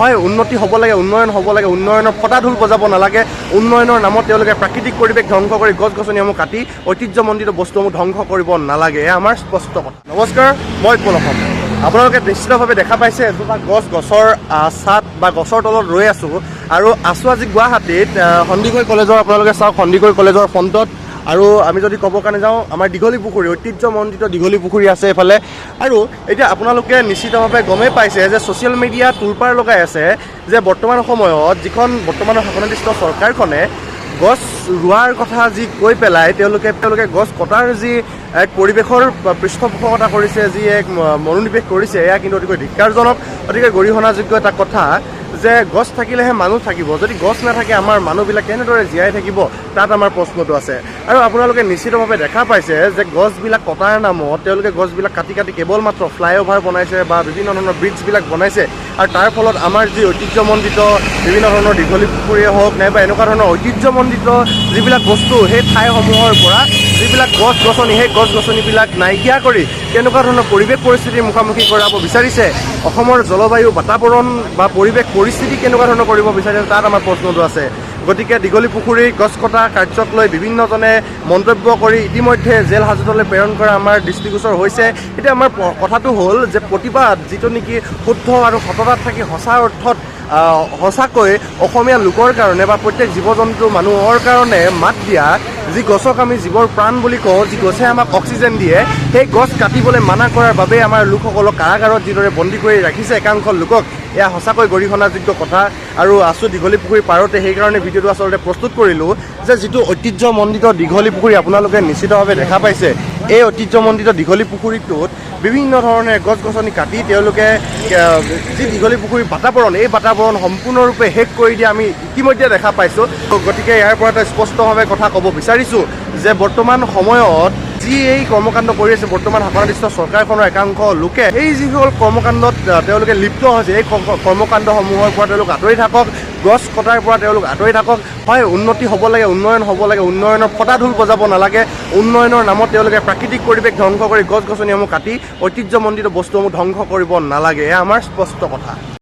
হয় উন্নতি হ'ব লাগে, উন্নয়ন হ'ব লাগে, উন্নয়নৰ ফটাঢোল বজাব নালাগে। উন্নয়নৰ নামত তেওঁলোকে প্ৰাকৃতিক পৰিৱেশ ধ্বংস কৰি গছ গছনিসমূহ কাটি ঐতিহ্যমণ্ডিত বস্তুসমূহ ধ্বংস কৰিব নালাগে, এয়া আমাৰ স্পষ্ট কথা। নমস্কাৰ, মই সকলক। আপোনালোকে নিশ্চিতভাৱে দেখা পাইছে এজোপা গছৰ ছাদ বা গছৰ তলত ৰৈ আছোঁ আৰু আছোঁ আজি গুৱাহাটীত সন্দিকৈ কলেজৰ। আপোনালোকে চাওক সন্দিকৈ কলেজৰ ফ্ৰণ্টত। আৰু আমি যদি ক'ব কাৰণে যাওঁ, আমাৰ দীঘলী পুখুৰী, ঐতিহ্যমণ্ডিত দীঘলী পুখুৰী আছে এইফালে। আৰু এতিয়া আপোনালোকে নিশ্চিতভাৱে গমেই পাইছে যে ছ'চিয়েল মিডিয়াত তোলপাৰ লগাই আছে যে বৰ্তমান সময়ত যিখন বৰ্তমানৰ শাসনাধীষ্ঠ চৰকাৰখনে গছ ৰোৱাৰ কথা যি কৈ পেলাই তেওঁলোকে গছ কটাৰ যি এক পৰিৱেশৰ পৃষ্ঠপোষকতা কৰিছে, যি এক মনোনিৱেশ কৰিছে, এয়া কিন্তু অতিকৈ ধিক্কাৰজনক, অতিকৈ গৰিহণাযোগ্য এটা কথা যে গছ থাকিলেহে মানুহ থাকিব। যদি গছ নাথাকে আমাৰ মানুহবিলাক কেনেদৰে জীয়াই থাকিব, তাত আমাৰ প্ৰশ্নটো আছে। আৰু আপোনালোকে নিশ্চিতভাৱে দেখা পাইছে যে গছবিলাক কটাৰ নামত তেওঁলোকে গছবিলাক কাটি কেৱল মাত্ৰ ফ্লাইঅভাৰ বনাইছে বা বিভিন্ন ধৰণৰ ব্ৰিজবিলাক বনাইছে। আৰু তাৰ ফলত আমাৰ যি ঐতিহ্যমণ্ডিত বিভিন্ন ধৰণৰ দীঘলী পুখুৰীয়ে হওক নাইবা এনেকুৱা ধৰণৰ ঐতিহ্যমণ্ডিত যিবিলাক বস্তু, সেই ঠাইসমূহৰ পৰা যিবিলাক গছ গছনি, সেই গছ গছনিবিলাক নাইকিয়া কৰি কেনেকুৱা ধৰণৰ পৰিৱেশ পৰিস্থিতিৰ মুখামুখি কৰাব বিচাৰিছে, অসমৰ জলবায়ু বাতাবৰণ বা পৰিৱেশ পৰিস্থিতি কেনেকুৱা ধৰণৰ কৰিব বিচাৰিছে, তাত আমাৰ প্ৰশ্নটো আছে। গতিকে দীঘলী পুখুৰী গছ কটা কাৰ্যক লৈ বিভিন্নজনে মন্তব্য কৰি ইতিমধ্যে জেল হাজতলৈ প্ৰেৰণ কৰা আমাৰ দৃষ্টিগোচৰ হৈছে। এতিয়া আমাৰ কথাটো হ'ল যে প্ৰতিবাদ যিটো নেকি শুদ্ধ আৰু সততাত থাকি সঁচা অৰ্থত সঁচাকৈ অসমীয়া লোকৰ কাৰণে বা প্ৰত্যেক জীৱ জন্তু মানুহৰ কাৰণে মাত দিয়া, যি গছক আমি জীৱৰ প্ৰাণ বুলি কওঁ, যি গছে আমাক অক্সিজেন দিয়ে, সেই গছ কাটিবলৈ মানা কৰাৰ বাবে আমাৰ লোকসকলক কাৰাগাৰত যিদৰে বন্দী কৰি ৰাখিছে একাংশ লোকক, এয়া সঁচাকৈ গৰিহণাযোগ্য কথা। আৰু আছোঁ দীঘলী পুখুৰী পাৰতে, সেইকাৰণে ভিডিঅ'টো আচলতে প্ৰস্তুত কৰিলোঁ যে যিটো ঐতিহ্যমণ্ডিত দীঘলী পুখুৰী আপোনালোকে নিশ্চিতভাৱে দেখা পাইছে, এই ঐতিহ্যমণ্ডিত দীঘলী পুখুৰীটোত বিভিন্ন ধৰণে গছ গছনি কাটি তেওঁলোকে যি দীঘলী পুখুৰীৰ বাতাবৰণ, এই বাতাবৰণ সম্পূৰ্ণৰূপে শেষ কৰি দিয়া আমি ইতিমধ্যে দেখা পাইছোঁ। গতিকে ইয়াৰ পৰা এটা স্পষ্টভাৱে কথা ক'ব বিচাৰিছোঁ যে বৰ্তমান সময়ত যি এই কৰ্মকাণ্ড কৰি আছে বৰ্তমান শাসনাধীষ্ঠ চৰকাৰখনৰ একাংশ লোকে, এই যিসকল কৰ্মকাণ্ডত তেওঁলোকে লিপ্ত হৈছে, এই কৰ্মকাণ্ডসমূহৰ পৰা তেওঁলোক আঁতৰি থাকক, গছ কটাৰ পৰা তেওঁলোক আঁতৰি থাকক। হয় উন্নতি হ'ব লাগে, উন্নয়ন হ'ব লাগে, উন্নয়নৰ ফটাঢোল বজাব নালাগে। উন্নয়নৰ নামত তেওঁলোকে প্ৰাকৃতিক পৰিৱেশ ধ্বংস কৰি গছ গছনিসমূহ কাটি ঐতিহ্যমণ্ডিত বস্তুসমূহ ধ্বংস কৰিব নালাগে, এয়া আমাৰ স্পষ্ট কথা।